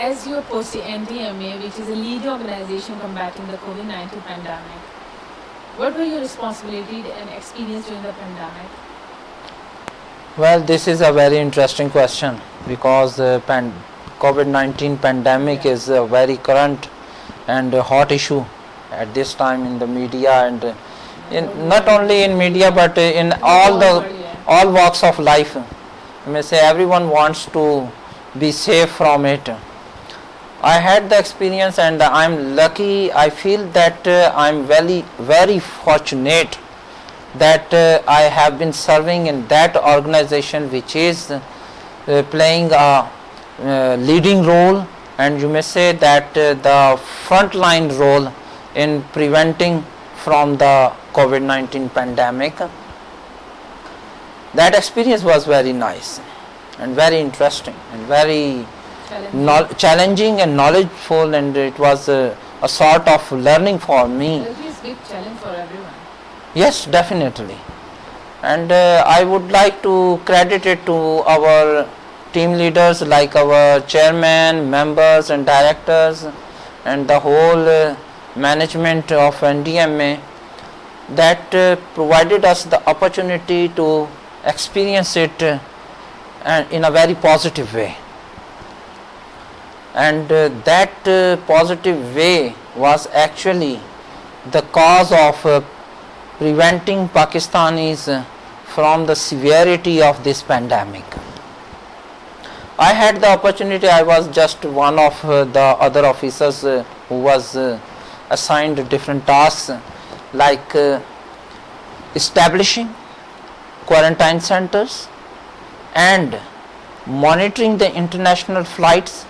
as you post the NDMA, which is a leading organization combating the COVID-19 pandemic, what were your responsibilities and experience during the pandemic? Well, this is a very interesting question because the COVID-19 pandemic is a very current and hot issue at this time in the media, and not only in media but in all walks of life. I may say everyone wants to be safe from it. I had the experience and I'm lucky. I feel that I'm very fortunate that I have been serving in that organization which is playing a leading role, and you may say that the frontline role in preventing from the COVID-19 pandemic. That experience was very nice and very interesting and very challenging and knowledgeful, and it was a sort of learning for me. It is a big challenge for everyone. Yes, definitely. And I would like to credit it to our team leaders like our chairman, members and directors and the whole management of NDMA that provided us the opportunity to experience it in a very positive way. And that positive way was actually the cause of preventing Pakistanis from the severity of this pandemic. I had the opportunity, I was just one of the other officers who was assigned different tasks like establishing quarantine centers and monitoring the international flights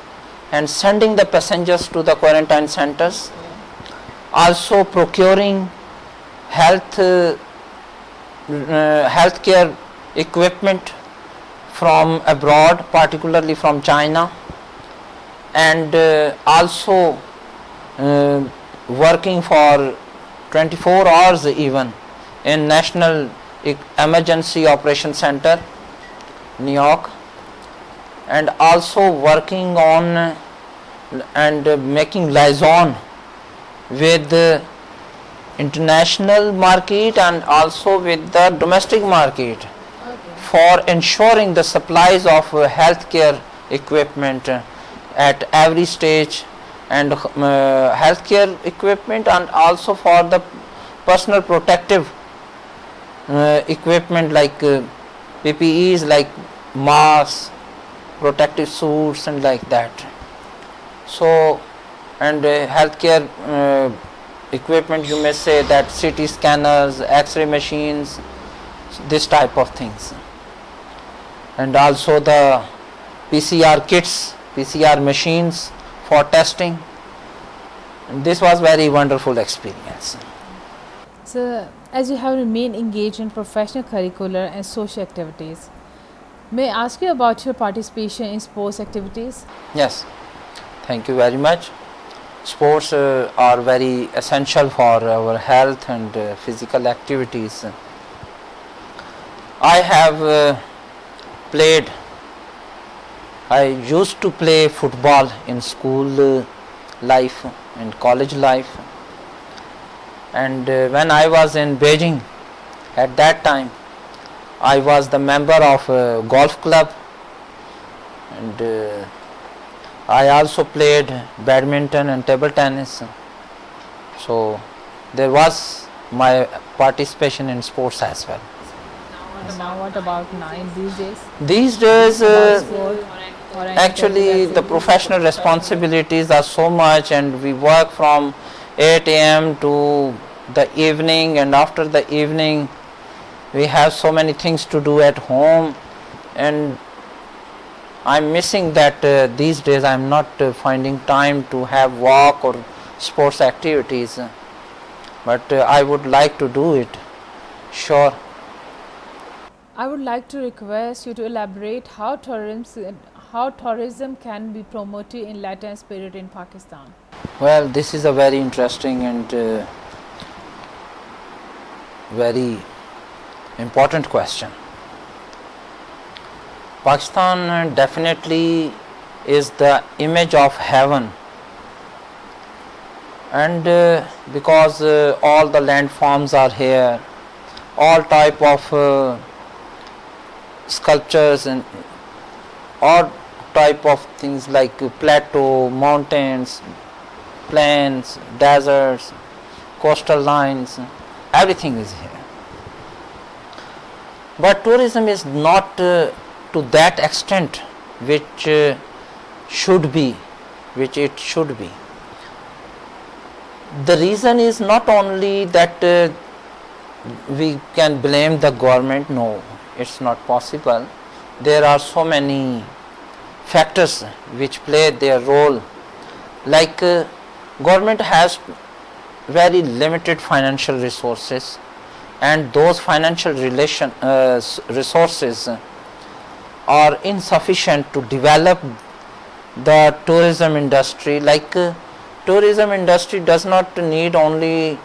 and sending the passengers to the quarantine centers, also procuring healthcare equipment from abroad, particularly from China, and also working for 24 hours even in National Emergency Operation Center, New York, and also working on and making liaison with the international market and also with the domestic market for ensuring the supplies of healthcare equipment at every stage, and healthcare equipment and also for the personal protective equipment like PPEs like masks, protective suits and like that. So, and healthcare equipment, you may say that CT scanners, X-ray machines, this type of things, and also the PCR kits, PCR machines for testing. And this was very wonderful experience. So, as you have remained engaged in professional, curricular and social activities, may I ask you about your participation in sports activities? Yes, thank you very much. Sports are very essential for our health and physical activities. I have I used to play football in school life and college life, and when I was in Beijing at that time, I was the member of a golf club, and I also played badminton and table tennis. So there was my participation in sports as well. Now what about these days? These days actually the professional responsibilities are so much, and we work from 8 a.m. to the evening, and after the evening we have so many things to do at home, and I'm missing that these days. I'm not finding time to have walk or sports activities, but I would like to do it, sure. I would like to request you to elaborate how tourism can be promoted in Latin spirit in Pakistan. Well, this is a very interesting and very important question. Pakistan definitely is the image of heaven, and because all the landforms are here, all type of sculptures and all type of things like plateau, mountains, plains, deserts, coastal lines, everything is here. But tourism is not to that extent which should be, which it should be. The reason is not only that we can blame the government. No, it's not possible. There are so many factors which play their role. Like government has very limited financial resources, and those financial resources are insufficient to develop the tourism industry. Like tourism industry does not need only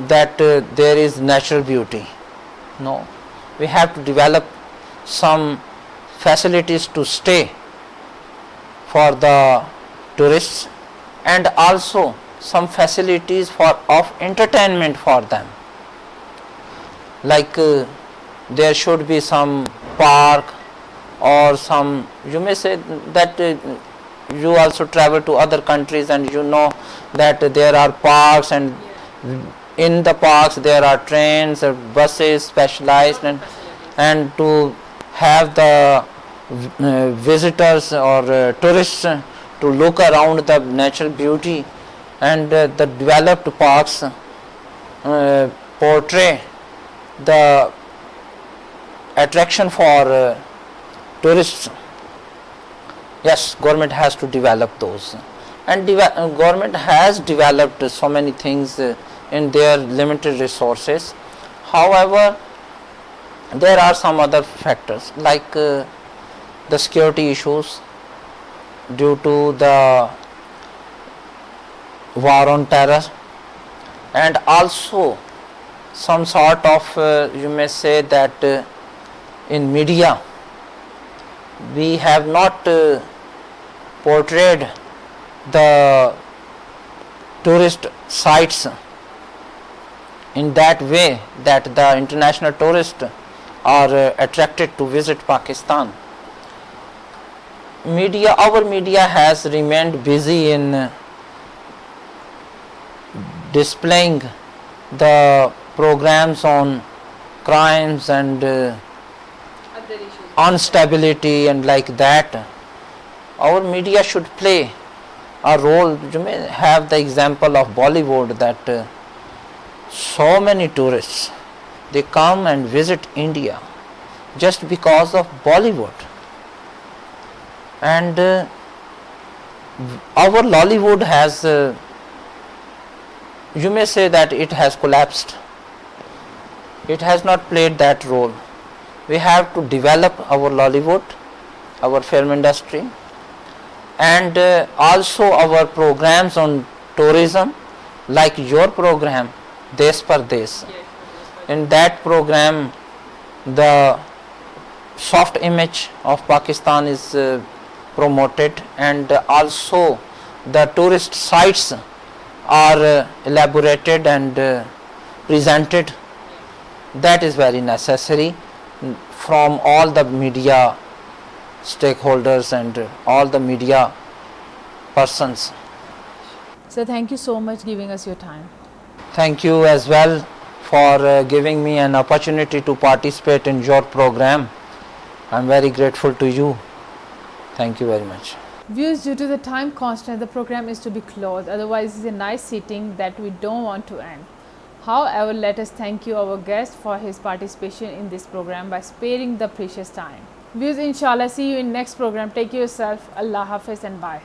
that there is natural beauty. No, we have to develop some facilities to stay for the tourists, and also some facilities of entertainment for them. Like there should be some park, or some, you may say that you also travel to other countries and you know that there are parks, and in the parks there are trains or buses specialized, and to have the visitors or tourists to look around the natural beauty, and the developed parks portray the attraction for tourists. Yes, government has to develop those, and government has developed so many things in their limited resources. However, there are some other factors like the security issues due to the war on terror, and also some sort of you may say that in media we have not portrayed the tourist sites in that way that the international tourists are attracted to visit Pakistan. Our media has remained busy in displaying the programs on crimes and instability and like that. Our media should play a role. You may have the example of Bollywood, that so many tourists, they come and visit India just because of Bollywood. And our Lollywood has, you may say that it has collapsed. It has not played that role. We have to develop our Lollywood, our film industry, and also our programs on tourism, like your program Desh Pardesh. In that program, the soft image of Pakistan is promoted, and also the tourist sites are elaborated and presented. That is very necessary from all the media stakeholders and all the media persons. So thank you so much giving us your time. Thank you as well for giving me an opportunity to participate in your program. I am very grateful to you. Thank you very much. Viewers, due to the time constraint, the program is to be closed. Otherwise, it's a nice sitting that we don't want to end. However, let us thank you, our guest, for his participation in this program by sparing the precious time. Viewers, inshallah, see you in next program. Take care of yourself. Allah Hafiz and bye.